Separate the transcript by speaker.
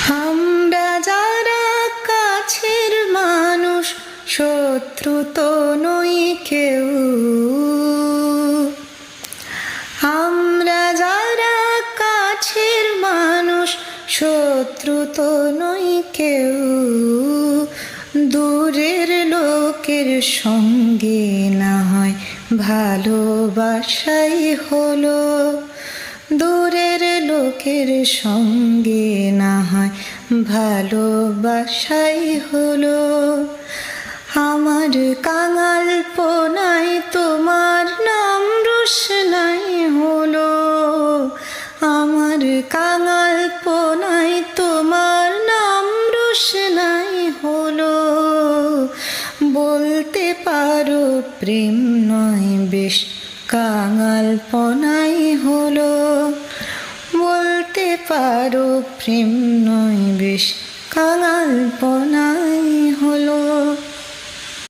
Speaker 1: আমরা যারা কাছের মানুষ, শত্রু তো নই কেউ। আমরা যারা কাছের মানুষ, শত্রু তো নই কেউ। দূরের লোকের সঙ্গে না হয় ভালোবাসাই হলো, দূরের লোকের সঙ্গে না হয় ভালোবাসাই হলো। আমার কাঙাল পোনাই তোমার নাম রোশনাই হলো, আমার কাঙাল পোনাই তোমার নাম রোশনাই হলো। বলতে পারো প্রেম নয় বেশ কাঙাল পনাই হলো, বলতে পারো প্রেম নয় বেশ কাঙাল পনাই